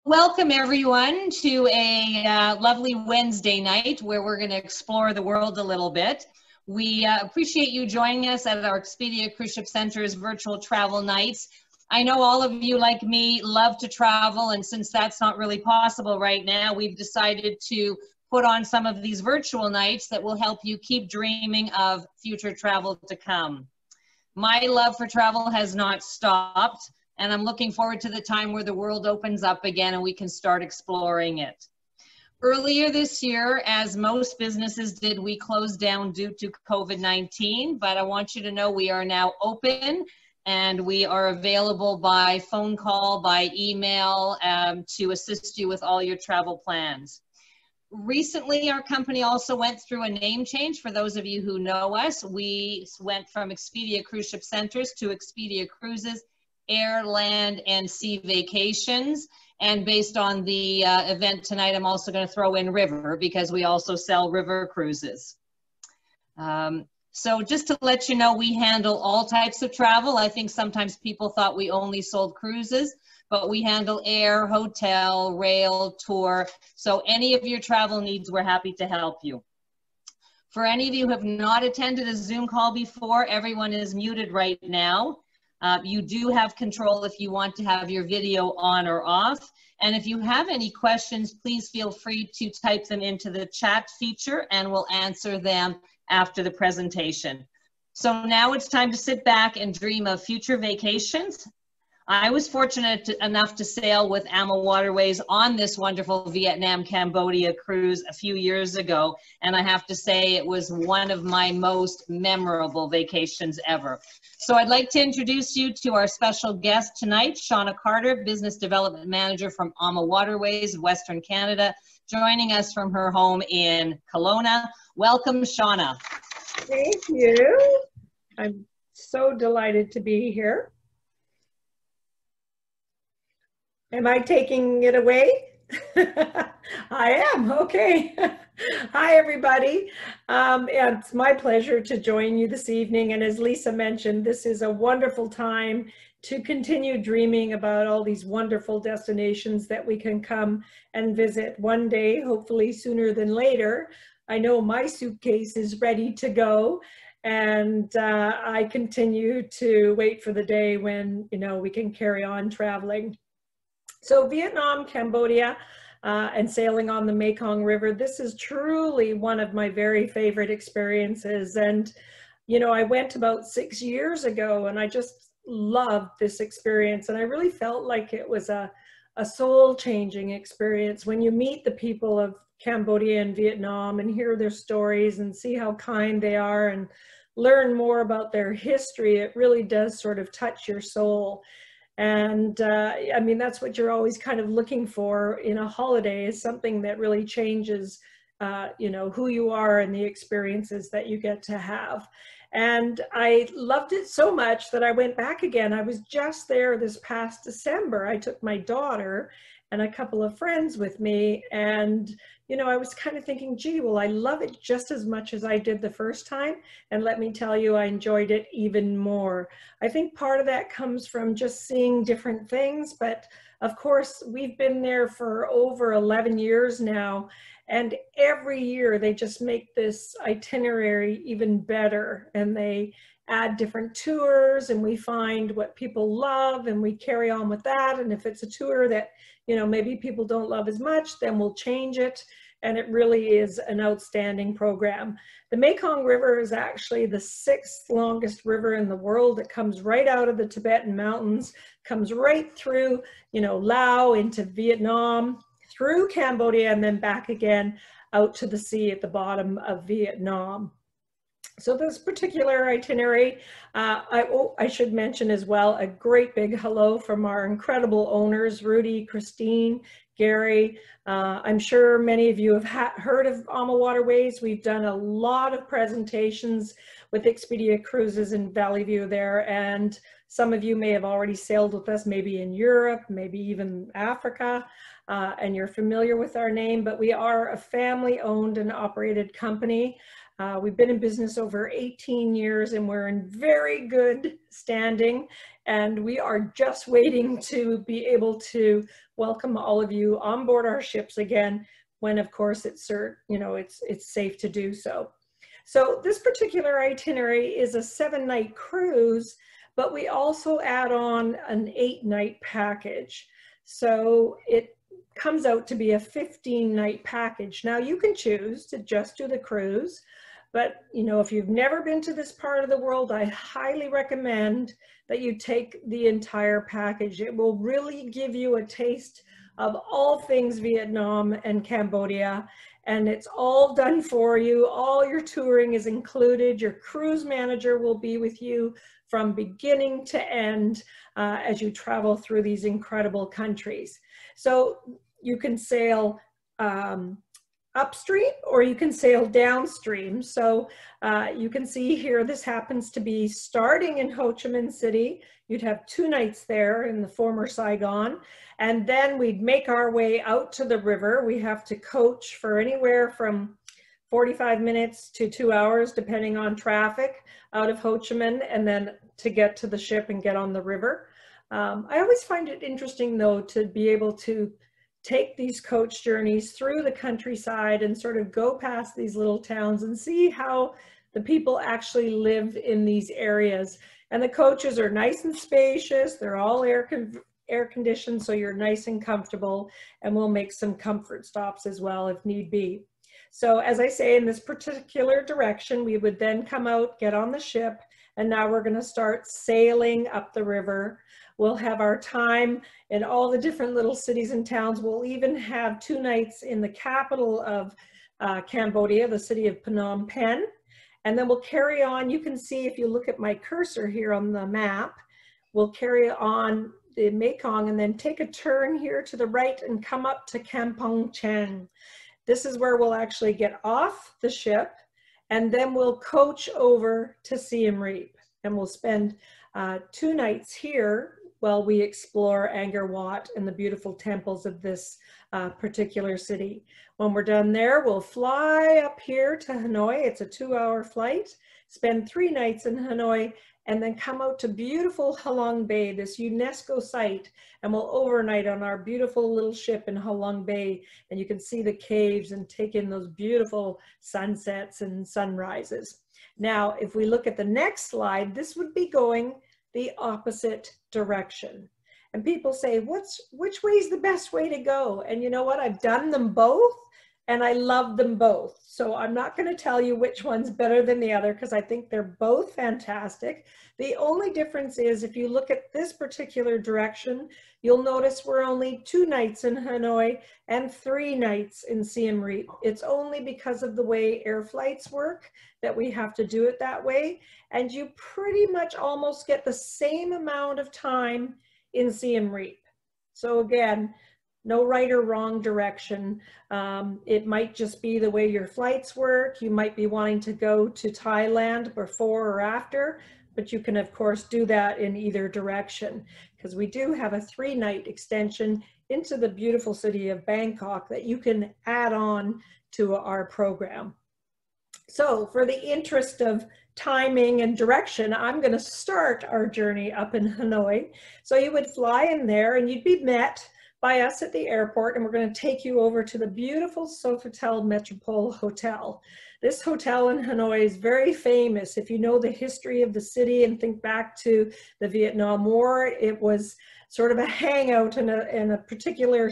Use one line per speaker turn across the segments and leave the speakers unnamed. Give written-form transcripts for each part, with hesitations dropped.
Welcome everyone to a lovely Wednesday night where we're going to explore the world a little bit. We appreciate you joining us at our Expedia Cruise Ship Center's virtual travel nights. I know all of you, like me, love to travel, and since that's not really possible right now, we've decided to put on some of these virtual nights that will help you keep dreaming of future travel to come. My love for travel has not stopped, and I'm looking forward to the time where the world opens up again and we can start exploring it. Earlier this year, as most businesses did, we closed down due to COVID-19, but I want you to know we are now open and we are available by phone call, by email, to assist you with all your travel plans. Recently, our company also went through a name change. For those of you who know us, we went from Expedia Cruise Ship Centers to Expedia Cruises, Air, Land, and Sea Vacations. And based on the event tonight, I'm also going to throw in river because we also sell river cruises. So just to let you know, we handle all types of travel. I think sometimes people thought we only sold cruises, but we handle air, hotel, rail, tour. So any of your travel needs, we're happy to help you. For any of you who have not attended a Zoom call before, everyone is muted right now. You do have control if you want to have your video on or off. And if you have any questions, please feel free to type them into the chat feature and we'll answer them after the presentation. So now it's time to sit back and dream of future vacations. I was fortunate enough to sail with AmaWaterways on this wonderful Vietnam-Cambodia cruise a few years ago, and I have to say it was one of my most memorable vacations ever. So I'd like to introduce you to our special guest tonight, Shauna Carter, Business Development Manager from AmaWaterways, Western Canada, joining us from her home in Kelowna. Welcome, Shauna.
Thank you. I'm so delighted to be here. Am I taking it away? I am, okay. Hi, everybody. Yeah, it's my pleasure to join you this evening. And as Lisa mentioned, this is a wonderful time to continue dreaming about all these wonderful destinations that we can come and visit one day, hopefully sooner than later. I know my suitcase is ready to go. And I continue to wait for the day when, we can carry on traveling. So Vietnam, Cambodia, and sailing on the Mekong River, this is truly one of my very favorite experiences. And, I went about 6 years ago and I just loved this experience. And I really felt like it was a soul-changing experience. When you meet the people of Cambodia and Vietnam and hear their stories and see how kind they are and learn more about their history, it really does sort of touch your soul. And I mean, that's what you're always kind of looking for in a holiday, is something that really changes, who you are and the experiences that you get to have. And I loved it so much that I went back again. I was just there this past December. I took my daughter and a couple of friends with me. And, I was kind of thinking, gee, well, I love it just as much as I did the first time. And let me tell you, I enjoyed it even more. I think part of that comes from just seeing different things. But of course, we've been there for over 11 years now. And every year they just make this itinerary even better. And they add different tours and we find what people love and we carry on with that. And if it's a tour that, maybe people don't love as much, then we'll change it. And it really is an outstanding program. The Mekong River is actually the 6th longest river in the world. It comes right out of the Tibetan mountains, comes right through, Laos into Vietnam, through Cambodia, and then back again out to the sea at the bottom of Vietnam. So this particular itinerary, I should mention as well, a great big hello from our incredible owners, Rudy, Christine, Gary. I'm sure many of you have heard of AmaWaterways. We've done a lot of presentations with Expedia Cruises in Valley View there, and some of you may have already sailed with us, maybe in Europe, maybe even Africa, and you're familiar with our name, but we are a family-owned and operated company. We've been in business over 18 years and we're in very good standing, and we are just waiting to be able to welcome all of you on board our ships again when, of course, it's safe to do so. So this particular itinerary is a 7-night cruise, but we also add on an 8-night package. So it comes out to be a 15-night package. Now you can choose to just do the cruise, but if you've never been to this part of the world, I highly recommend that you take the entire package. It will really give you a taste of all things Vietnam and Cambodia, and it's all done for you. All your touring is included. Your cruise manager will be with you from beginning to end as you travel through these incredible countries. So you can sail upstream or you can sail downstream. So you can see here, this happens to be starting in Ho Chi Minh City. You'd have 2 nights there in the former Saigon, and then we'd make our way out to the river. We have to coach for anywhere from 45 minutes to 2 hours, depending on traffic, out of Ho Chi Minh, and then to get to the ship and get on the river. I always find it interesting, though, to be able to take these coach journeys through the countryside and sort of go past these little towns and see how the people actually live in these areas. And the coaches are nice and spacious. They're all air conditioned, so you're nice and comfortable, and we'll make some comfort stops as well if need be. So as I say, in this particular direction, we would then come out, get on the ship, and now we're going to start sailing up the river. We'll have our time in all the different little cities and towns. We'll even have 2 nights in the capital of Cambodia, the city of Phnom Penh. And then we'll carry on. You can see, if you look at my cursor here on the map, we'll carry on the Mekong and then take a turn here to the right and come up to Kampong Chang. This is where we'll actually get off the ship, and then we'll coach over to Siem Reap. And we'll spend 2 nights here while we explore Angkor Wat and the beautiful temples of this particular city. When we're done there, we'll fly up here to Hanoi. It's a 2-hour flight, spend 3 nights in Hanoi, and then come out to beautiful Halong Bay, this UNESCO site, and we'll overnight on our beautiful little ship in Halong Bay, and you can see the caves and take in those beautiful sunsets and sunrises. Now, if we look at the next slide, this would be going the opposite direction. And people say, which way is the best way to go? And you know what? I've done them both, and I love them both. So I'm not going to tell you which one's better than the other, because I think they're both fantastic. The only difference is, if you look at this particular direction, you'll notice we're only 2 nights in Hanoi and 3 nights in Siem Reap. It's only because of the way air flights work that we have to do it that way. And you pretty much almost get the same amount of time in Siem Reap. So again, no right or wrong direction. It might just be the way your flights work. You might be wanting to go to Thailand before or after, but you can of course do that in either direction, because we do have a 3-night extension into the beautiful city of Bangkok that you can add on to our program. So for the interest of timing and direction, I'm going to start our journey up in Hanoi. So you would fly in there and you'd be met by us at the airport, and we're going to take you over to the beautiful Sofitel Metropole Hotel. This hotel in Hanoi is very famous. If you know the history of the city and think back to the Vietnam War, it was sort of a hangout in a particular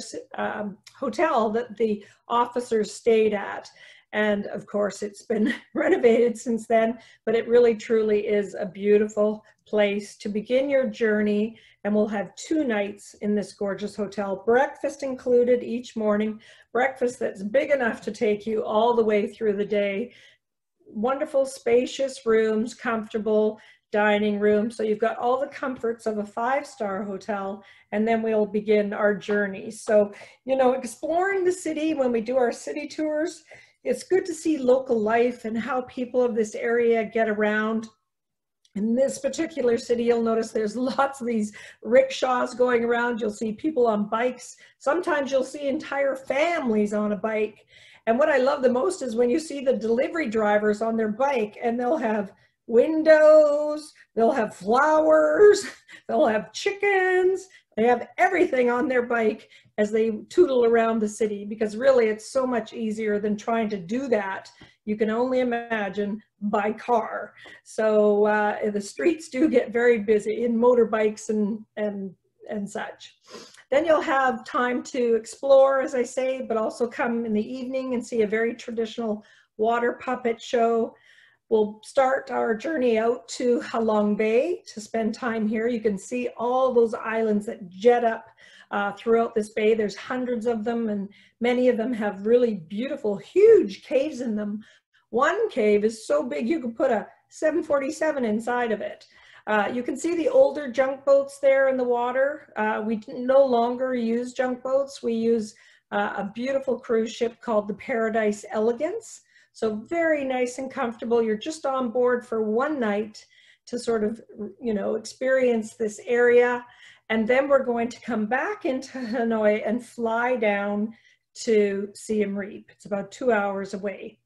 hotel that the officers stayed at. And of course, it's been renovated since then, but it really truly is a beautiful place to begin your journey. And we'll have 2 nights in this gorgeous hotel, breakfast included each morning, breakfast that's big enough to take you all the way through the day. Wonderful, spacious rooms, comfortable dining room. So you've got all the comforts of a 5-star hotel, and then we'll begin our journey. So, you know, exploring the city, when we do our city tours, it's good to see local life and how people of this area get around. In this particular city, you'll notice there's lots of these rickshaws going around. You'll see people on bikes. Sometimes you'll see entire families on a bike. And what I love the most is when you see the delivery drivers on their bike, and they'll have windows, they'll have flowers, they'll have chickens, they have everything on their bike as they tootle around the city, because really it's so much easier than trying to do that. You can only imagine by car. So the streets do get very busy in motorbikes and such. Then you'll have time to explore, as I say, but also come in the evening and see a very traditional water puppet show. We'll start our journey out to Halong Bay to spend time here. You can see all those islands that jet up throughout this bay. There's hundreds of them, and many of them have really beautiful, huge caves in them. One cave is so big you could put a 747 inside of it. You can see the older junk boats there in the water. We no longer use junk boats. We use a beautiful cruise ship called the Paradise Elegance. So very nice and comfortable. You're just on board for one night to sort of, you know, experience this area. And then we're going to come back into Hanoi and fly down to Siem Reap. It's about 2 hours away.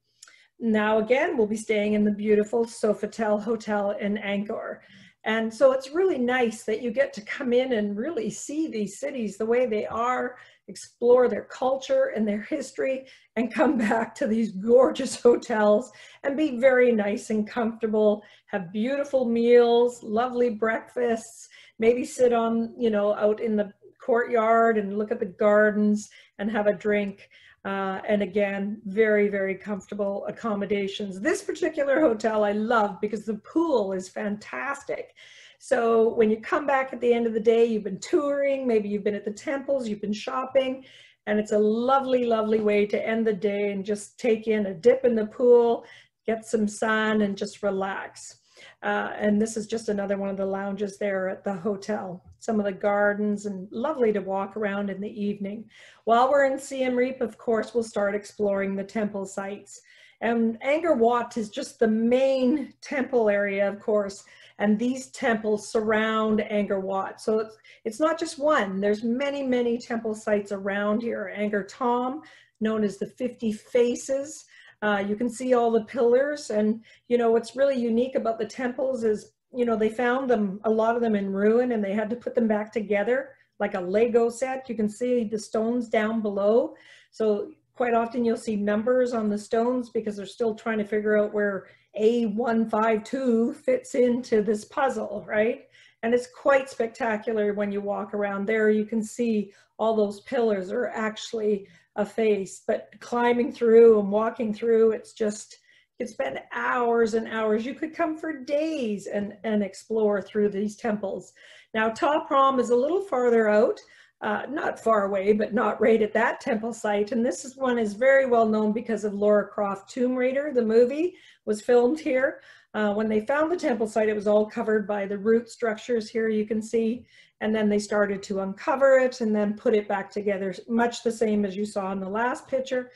Now again, we'll be staying in the beautiful Sofitel Hotel in Angkor. And so it's really nice that you get to come in and really see these cities the way they are, explore their culture and their history, and come back to these gorgeous hotels and be very nice and comfortable, have beautiful meals, lovely breakfasts, maybe sit on, you know, out in the courtyard and look at the gardens and have a drink. And again, very, very comfortable accommodations. This particular hotel I love because the pool is fantastic. So when you come back at the end of the day, you've been touring, maybe you've been at the temples, you've been shopping, and it's a lovely, lovely way to end the day and just take in a dip in the pool, get some sun, and just relax. And this is just another one of the lounges there at the hotel. Some of the gardens, and lovely to walk around in the evening. While we're in Siem Reap, of course, we'll start exploring the temple sites. And Angkor Wat is just the main temple area, of course, and these temples surround Angkor Wat. So it's not just one, there's many, many temple sites around here. Angkor Thom, known as the 50 Faces. You can see all the pillars, and you know what's really unique about the temples is, you know, they found them, a lot of them in ruin, and they had to put them back together like a Lego set. You can see the stones down below. So quite often you'll see numbers on the stones because they're still trying to figure out where A152 fits into this puzzle, right? And it's quite spectacular when you walk around there. You can see all those pillars are actually a face, but climbing through and walking through, it's just, you could spend hours and hours. You could come for days and explore through these temples. Now, Prohm is a little farther out, not far away, but not right at that temple site. And this one is very well known because of Lara Croft Tomb Raider. The movie was filmed here. When they found the temple site, it was all covered by the root structures here, you can see. And then they started to uncover it and then put it back together, much the same as you saw in the last picture.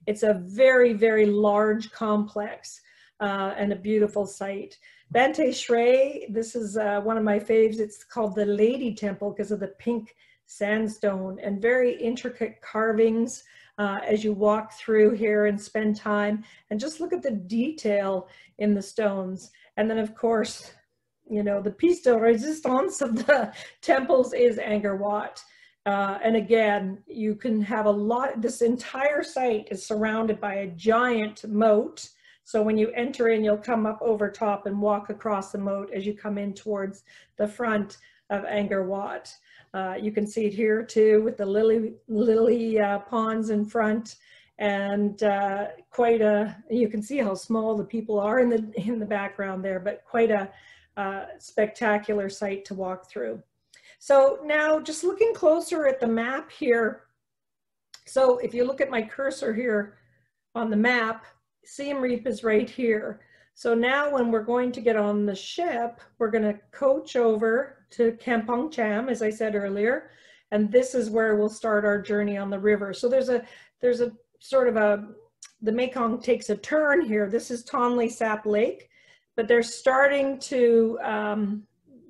It's a very, very large complex and a beautiful site. Bante Shrey, this is one of my faves. It's called the Lady Temple because of the pink sandstone and very intricate carvings as you walk through here and spend time. And just look at the detail in the stones. And then, of course, you know, the piece de resistance of the temples is Angkor Wat. And again, you can have a lot, this entire site is surrounded by a giant moat. So when you enter in, you'll come up over top and walk across the moat as you come in towards the front of Angkor Wat. You can see it here too with the lily ponds in front, and you can see how small the people are in the background there, but quite a spectacular site to walk through. So now just looking closer at the map here. So if you look at my cursor here on the map, Siem Reap is right here. So now when we're going to get on the ship, we're going to coach over to Kampong Cham, as I said earlier, and this is where we'll start our journey on the river. So there's a sort of the Mekong takes a turn here. This is Tonle Sap Lake, but they're starting to,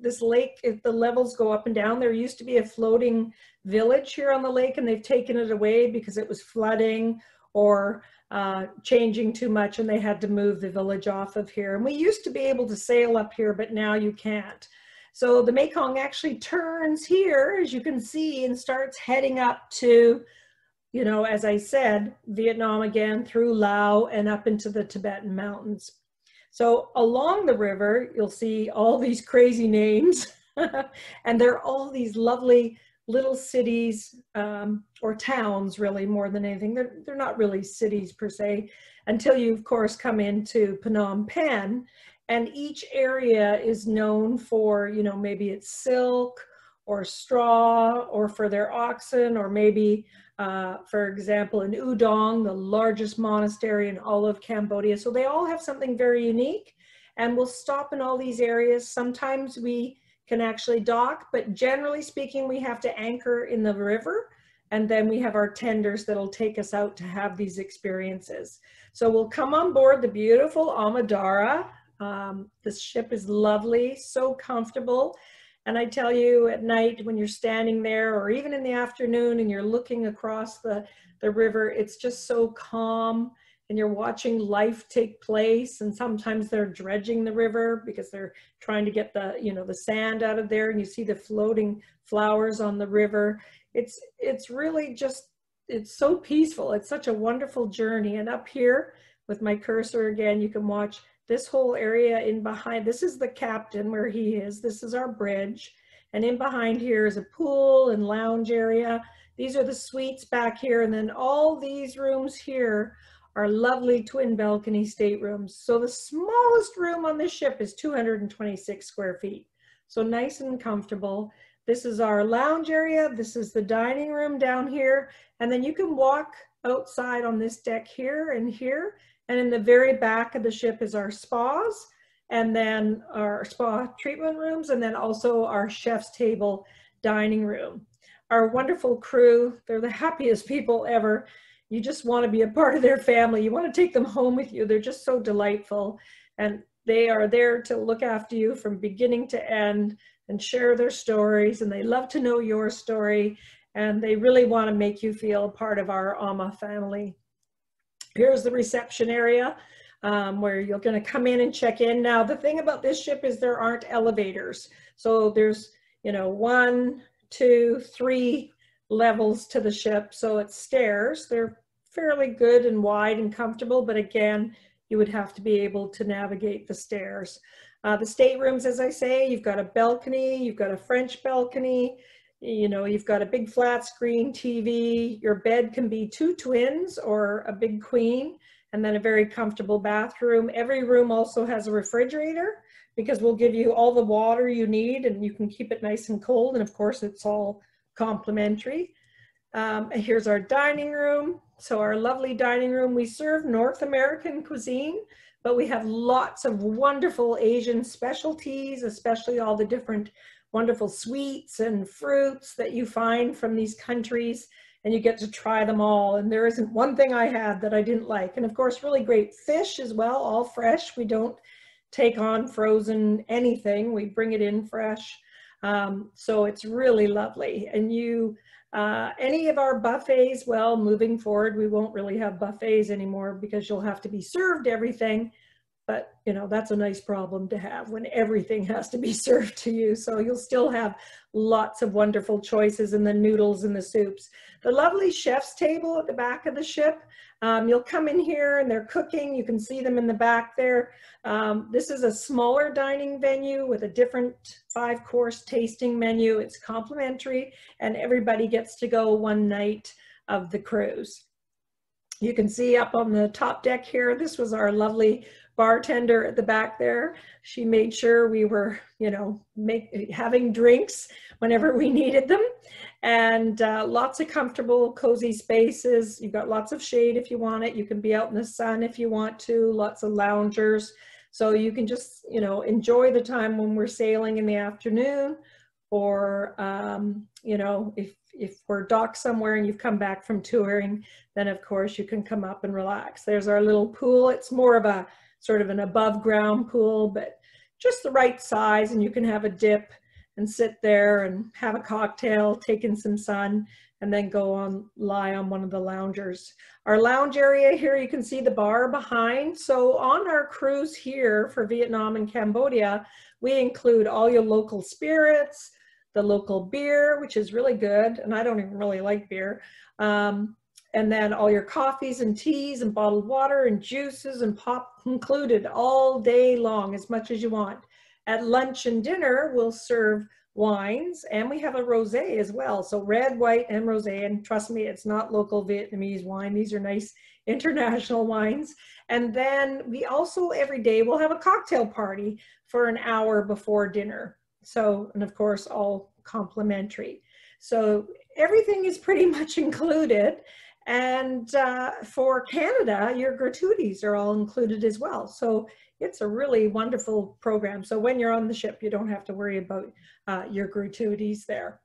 this lake, if the levels go up and down, there used to be a floating village here on the lake and they've taken it away because it was flooding or changing too much, and they had to move the village off of here. And we used to be able to sail up here, but now you can't. So the Mekong actually turns here, as you can see, and starts heading up to, you know, as I said, Vietnam again, through Laos and up into the Tibetan mountains. So along the river, you'll see all these crazy names, and they're all these lovely little cities, or towns really, more than anything. They're not really cities per se, until you of course come into Phnom Penh, and each area is known for, you know, maybe it's silk or straw or for their oxen, or maybe for example in Oudong, the largest monastery in all of Cambodia. So they all have something very unique, and we'll stop in all these areas. Sometimes we can actually dock, but generally speaking, we have to anchor in the river, and then we have our tenders that'll take us out to have these experiences. So we'll come on board the beautiful AmaWaterways. This ship is lovely, so comfortable. And I tell you, at night when you're standing there, or even in the afternoon and you're looking across the river, it's just so calm, and you're watching life take place. And sometimes they're dredging the river because they're trying to get the, you know, the sand out of there, and you see the floating flowers on the river. It's really just, it's so peaceful. It's such a wonderful journey. And up here with my cursor again, you can watch this whole area in behind. This is the captain where he is. This is our bridge. And in behind here is a pool and lounge area. These are the suites back here. And then all these rooms here are lovely twin balcony staterooms. So the smallest room on this ship is 226 square feet. So nice and comfortable. This is our lounge area. This is the dining room down here. And then you can walk outside on this deck here and here. And in the very back of the ship is our spas, and then our spa treatment rooms, and then also our chef's table dining room. Our wonderful crew, they're the happiest people ever. You just want to be a part of their family. You want to take them home with you. They're just so delightful. And they are there to look after you from beginning to end and share their stories. And they love to know your story. And they really want to make you feel a part of our Ama family. Here's the reception area where you're going to come in and check in. Now, the thing about this ship is there aren't elevators. So there's, you know, 1, 2, 3 levels to the ship. So it's stairs. They're fairly good and wide and comfortable, but again, you would have to be able to navigate the stairs. The staterooms, as I say, you've got a balcony, you've got a French balcony, you know, you've got a big flat screen TV. Your bed can be 2 twins or a big queen, and then a very comfortable bathroom. Every room also has a refrigerator, because we'll give you all the water you need, and you can keep it nice and cold. And of course, it's all complimentary. Here's our dining room. So our lovely dining room, we serve North American cuisine, but we have lots of wonderful Asian specialties, especially all the different wonderful sweets and fruits that you find from these countries, and you get to try them all. And there isn't one thing I had that I didn't like. And of course, really great fish as well, all fresh. We don't take on frozen anything. We bring it in fresh. So it's really lovely. And you, any of our buffets, well, moving forward, we won't really have buffets anymore because you'll have to be served everything. But, you know, that's a nice problem to have when everything has to be served to you. So you'll still have lots of wonderful choices in the noodles and the soups. The lovely chef's table at the back of the ship, you'll come in here and they're cooking. You can see them in the back there. This is a smaller dining venue with a different 5-course tasting menu. It's complimentary, and everybody gets to go one night of the cruise. You can see up on the top deck here, this was our lovely bartender at the back there. She made sure we were, you know, having drinks whenever we needed them. And lots of comfortable, cozy spaces. You've got lots of shade if you want it. You can be out in the sun if you want to, lots of loungers. So you can just, you know, enjoy the time when we're sailing in the afternoon, or, you know, if we're docked somewhere and you've come back from touring, then of course you can come up and relax. There's our little pool. It's more of a sort of an above ground pool, but just the right size, and you can have a dip and sit there and have a cocktail, take in some sun, and then go on, lie on one of the loungers. Our lounge area here, you can see the bar behind. So on our cruise here for Vietnam and Cambodia, we include all your local spirits, the local beer, which is really good, and I don't even really like beer. And then all your coffees and teas and bottled water and juices and pop included all day long, as much as you want. At lunch and dinner, we'll serve wines, and we have a rosé as well. So red, white, and rosé, and trust me, it's not local Vietnamese wine. These are nice international wines. And then we also, every day, we'll have a cocktail party for an hour before dinner. So, and of course, all complimentary. So everything is pretty much included. And for Canada, your gratuities are all included as well. So it's a really wonderful program. So when you're on the ship, you don't have to worry about your gratuities there.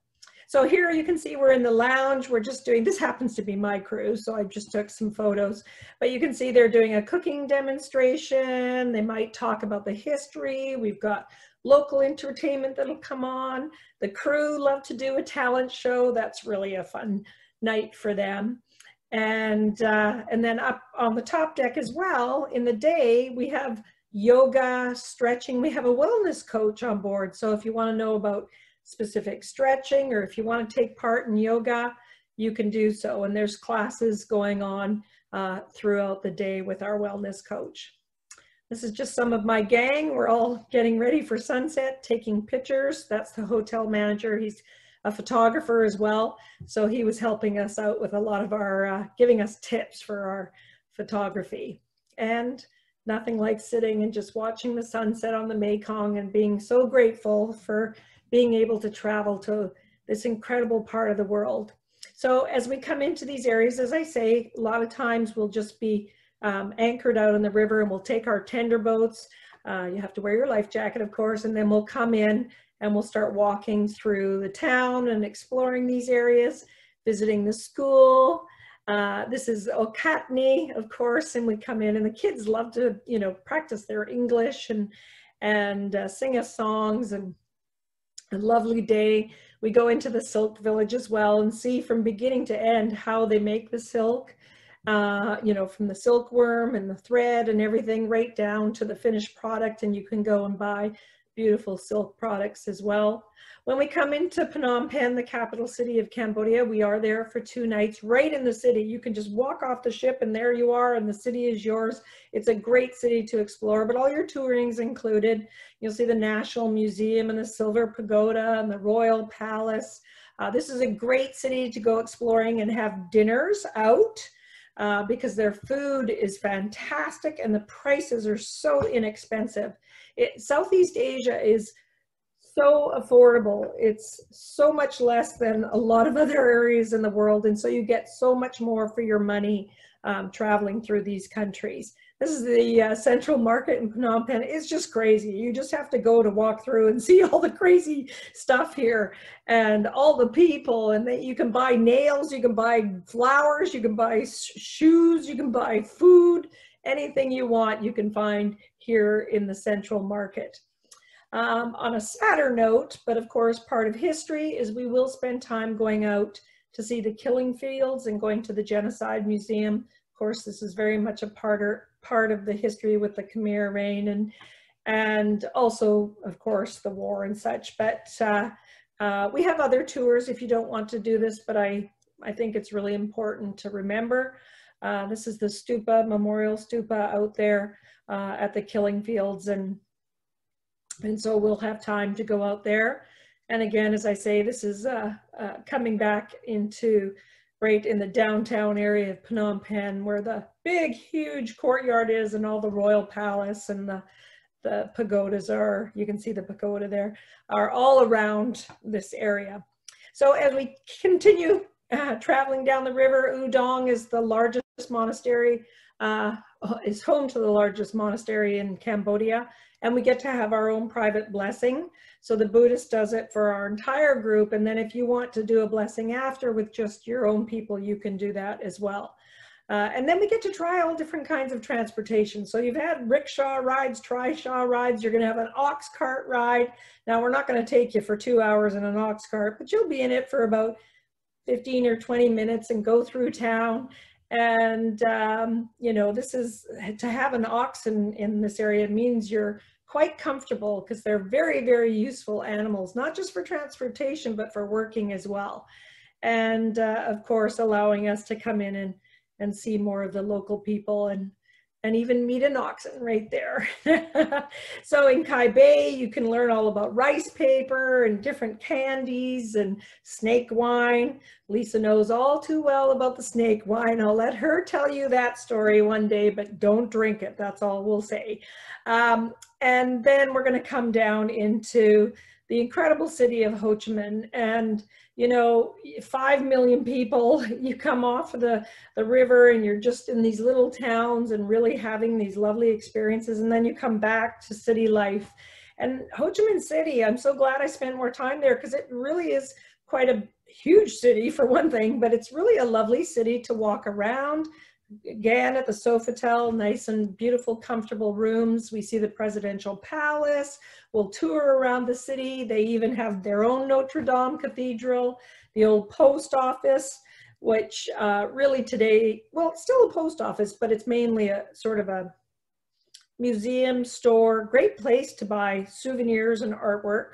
So here you can see we're in the lounge. We're just doing, this happens to be my cruise, so I just took some photos. But you can see they're doing a cooking demonstration. They might talk about the history. We've got local entertainment that'll come on. The crew love to do a talent show. That's really a fun night for them. And then up on the top deck as well, in the day, we have yoga, stretching. We have a wellness coach on board. So if you want to know about specific stretching, or if you want to take part in yoga, you can do so. And there's classes going on throughout the day with our wellness coach. This is just some of my gang. We're all getting ready for sunset, taking pictures. That's the hotel manager. He's a photographer as well. So he was helping us out with a lot of our, giving us tips for our photography. And nothing like sitting and just watching the sunset on the Mekong and being so grateful for being able to travel to this incredible part of the world. So as we come into these areas, as I say, a lot of times we'll just be anchored out on the river, and we'll take our tender boats. You have to wear your life jacket, of course, and then we'll come in and we'll start walking through the town and exploring these areas, visiting the school. This is Oudong, of course, and we come in, and the kids love to, you know, practice their English and sing us songs, and a lovely day. We go into the silk village as well and see from beginning to end how they make the silk, you know, from the silkworm and the thread and everything right down to the finished product, and you can go and buy beautiful silk products as well. When we come into Phnom Penh, the capital city of Cambodia, we are there for 2 nights right in the city. You can just walk off the ship and there you are, and the city is yours. It's a great city to explore, but all your touring's included. You'll see the National Museum and the Silver Pagoda and the Royal Palace. This is a great city to go exploring and have dinners out because their food is fantastic and the prices are so inexpensive. Southeast Asia is so affordable. It's so much less than a lot of other areas in the world, and so you get so much more for your money traveling through these countries. This is the central market in Phnom Penh. It's just crazy. You just have to go to walk through and see all the crazy stuff here and all the people, and you can buy nails, you can buy flowers, you can buy shoes, you can buy food, anything you want you can find here in the central market. On a sadder note, but of course part of history, is we will spend time going out to see the killing fields and going to the Genocide Museum. Of course, this is very much a part of the history with the Khmer reign and also, of course, the war and such. But we have other tours if you don't want to do this, but I think it's really important to remember. This is the stupa, memorial stupa out there at the killing fields, and so we'll have time to go out there. And again, as I say, this is coming back into right in the downtown area of Phnom Penh, where the big, huge courtyard is and all the royal palace and the pagodas are, you can see the pagoda there, are all around this area. So as we continue traveling down the river, Oudong is the largest monastery, is home to the largest monastery in Cambodia, and we get to have our own private blessing. So the Buddhist does it for our entire group, and then if you want to do a blessing after with just your own people, you can do that as well. And then we get to try all different kinds of transportation. So you've had rickshaw rides, trishaw rides, you're gonna have an Oxcart ride. Now we're not gonna take you for 2 hours in an Oxcart, but you'll be in it for about 15 or 20 minutes and go through town. And, you know, this is, to have an ox in this area means you're quite comfortable, because they're very, very useful animals, not just for transportation, but for working as well. And of course, allowing us to come in and see more of the local people, and even meet an oxen right there. So in Kai Bay, you can learn all about rice paper and different candies and snake wine. Lisa knows all too well about the snake wine. I'll let her tell you that story one day, but don't drink it. That's all we'll say. And then we're going to come down into the incredible city of Ho Chi Minh. And you know, 5 million people, you come off of the river and you're just in these little towns and really having these lovely experiences. And then you come back to city life. And Ho Chi Minh City, I'm so glad I spent more time there, because it really is quite a huge city for one thing, but it's really a lovely city to walk around. Again, at the Sofitel, nice and beautiful, comfortable rooms. We see the presidential palace. We'll tour around the city. They even have their own Notre Dame Cathedral, the old post office, which really today, well, it's still a post office, but it's mainly a sort of a museum store, great place to buy souvenirs and artwork,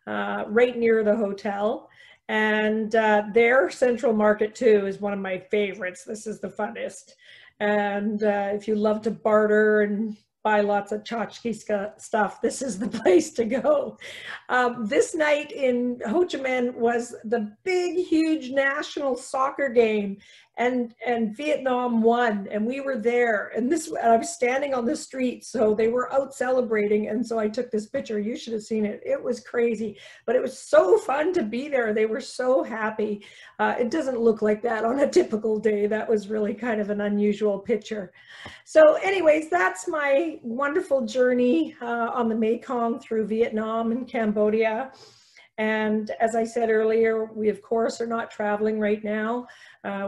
right near the hotel. And their Central Market too is one of my favorites. This is the funnest. And if you love to barter and buy lots of tchotchke stuff, this is the place to go. This night in Ho Chi Minh was the big, huge national soccer game, and Vietnam won, and we were there. And I was standing on the street, so they were out celebrating, and so I took this picture. You should have seen it. It was crazy, but it was so fun to be there. They were so happy. It doesn't look like that on a typical day. That was really kind of an unusual picture. So anyways, that's my wonderful journey on the Mekong through Vietnam and Cambodia. And as I said earlier, we of course are not traveling right now.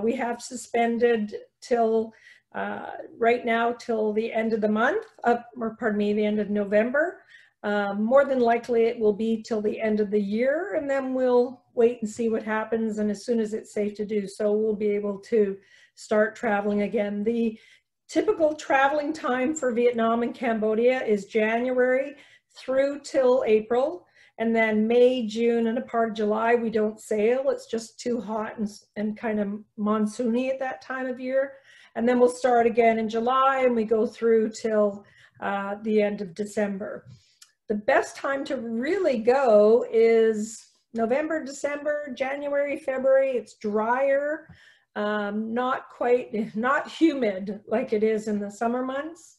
We have suspended till right now till the end of the month, or pardon me, the end of November. More than likely it will be till the end of the year, and then we'll wait and see what happens. And as soon as it's safe to do so, we'll be able to start traveling again. The typical traveling time for Vietnam and Cambodia is January through till April. And then May, June, and a part of July, we don't sail. It's just too hot and kind of monsoony at that time of year. And then we'll start again in July, and we go through till the end of December. The best time to really go is November, December, January, February. It's drier, not humid like it is in the summer months.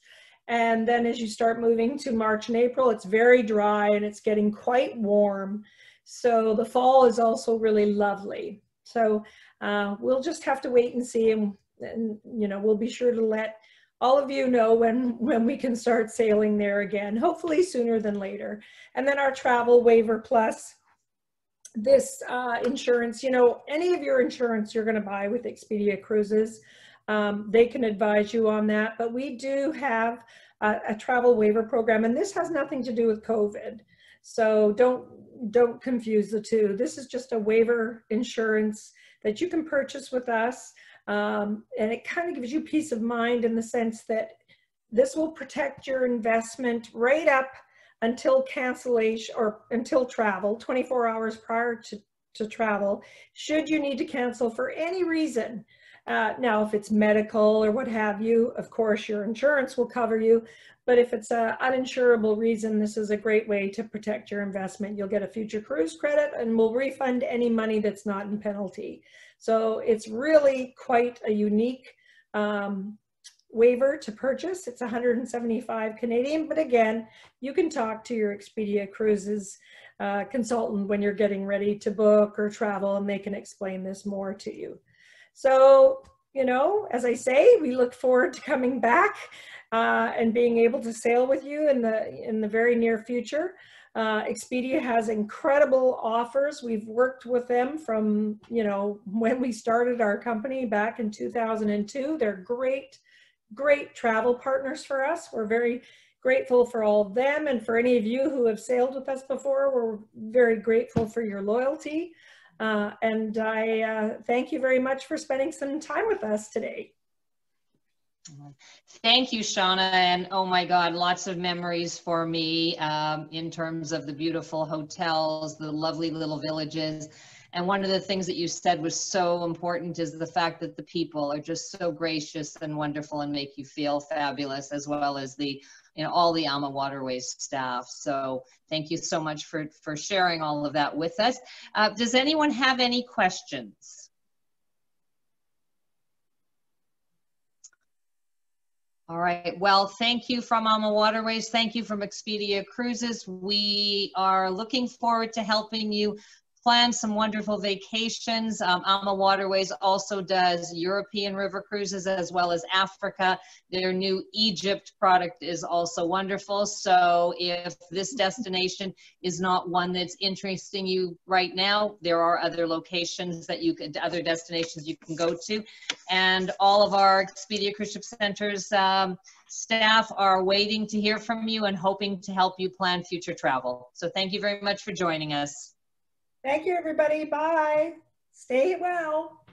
And then as you start moving to March and April, it's very dry and it's getting quite warm. So the fall is also really lovely. So we'll just have to wait and see, and you know, we'll be sure to let all of you know when we can start sailing there again, hopefully sooner than later. And then our Travel Waiver Plus, this insurance, you know, any of your insurance you're going to buy with Expedia Cruises, they can advise you on that. But we do have a travel waiver program, and this has nothing to do with COVID. So don't confuse the two. This is just a waiver insurance that you can purchase with us. And it kind of gives you peace of mind in the sense that this will protect your investment right up until cancellation, or until travel, 24 hours prior to travel, should you need to cancel for any reason. Now, if it's medical or what have you, of course, your insurance will cover you. But if it's an uninsurable reason, this is a great way to protect your investment. You'll get a future cruise credit, and we'll refund any money that's not in penalty. So it's really quite a unique waiver to purchase. It's 175 Canadian, but again, you can talk to your Expedia Cruises consultant when you're getting ready to book or travel, and they can explain this more to you. So, you know, as I say, we look forward to coming back and being able to sail with you in the very near future. Expedia has incredible offers. We've worked with them from, you know, when we started our company back in 2002. They're great travel partners for us. We're very grateful for all of them, and for any of you who have sailed with us before, we're very grateful for your loyalty. And I thank you very much for spending some time with us today.
Thank you, Shauna. And oh my God, lots of memories for me in terms of the beautiful hotels, the lovely little villages. And one of the things that you said was so important is the fact that the people are just so gracious and wonderful and make you feel fabulous, as well as the, all the AmaWaterways staff. So thank you so much for sharing all of that with us. Does anyone have any questions? All right, well, thank you from AmaWaterways. Thank you from Expedia Cruises. We are looking forward to helping you plan some wonderful vacations. AmaWaterways also does European river cruises as well as Africa. Their new Egypt product is also wonderful. So if this destination is not one that's interesting you right now, there are other locations that you could, other destinations you can go to. And all of our Expedia Cruise Ship Centers staff are waiting to hear from you and hoping to help you plan future travel. So thank you very much for joining us.
Thank you, everybody. Bye. Stay well.